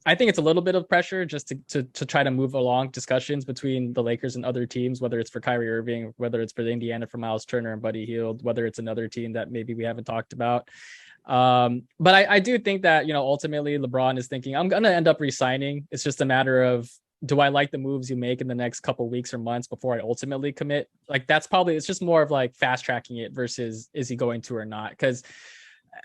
I think it's a little bit of pressure just to try to move along discussions between the Lakers and other teams, whether it's for Kyrie Irving, whether it's for Indiana for Miles Turner and Buddy Hield, whether it's another team that maybe we haven't talked about. But I do think that, ultimately LeBron is thinking, I'm going to end up resigning. It's just a matter of, do I like the moves you make in the next couple weeks or months before I ultimately commit? Like, it's just more of like fast tracking it versus is he going to or not? Because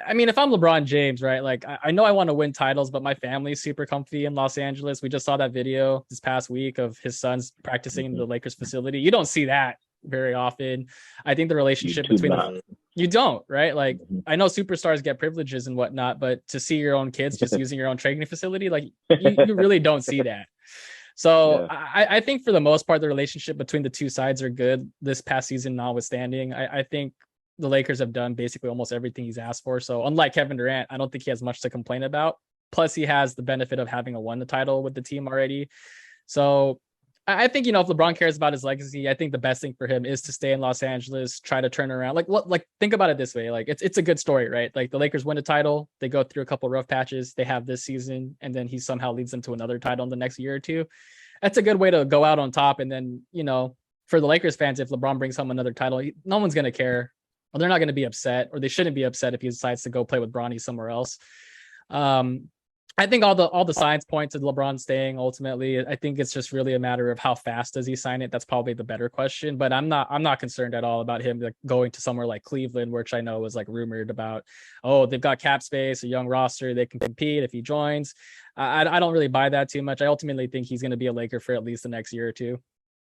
I mean, if I'm LeBron James, right? Like, I know I want to win titles, but my family's super comfy in Los Angeles. We just saw that video this past week of his sons practicing in the Lakers facility. You don't see that very often. I think the relationship between them, you don't, right? Like, I know superstars get privileges and whatnot, but to see your own kids just using your own training facility, like you really don't see that. So yeah. I think for the most part, the relationship between the two sides are good this past season, notwithstanding. I think the Lakers have done basically almost everything he's asked for. So unlike Kevin Durant, I don't think he has much to complain about. Plus, he has the benefit of having won the title with the team already. So I think, if LeBron cares about his legacy, I think the best thing for him is to stay in Los Angeles, try to turn around. Like think about it this way. Like it's a good story, right? Like the Lakers win a title, they go through a couple rough patches, they have this season, and then he somehow leads them to another title in the next year or two. That's a good way to go out on top. And then, for the Lakers fans, if LeBron brings home another title, no one's going to care. Or they're not going to be upset, or they shouldn't be upset if he decides to go play with Bronny somewhere else. I think all the signs point to LeBron staying ultimately. I think it's just really a matter of how fast does he sign it. That's probably the better question. But I'm not concerned at all about him like going to somewhere like Cleveland, which I know was like rumored about. Oh, they've got cap space, a young roster, they can compete if he joins. I don't really buy that too much. I ultimately think he's going to be a Laker for at least the next year or two.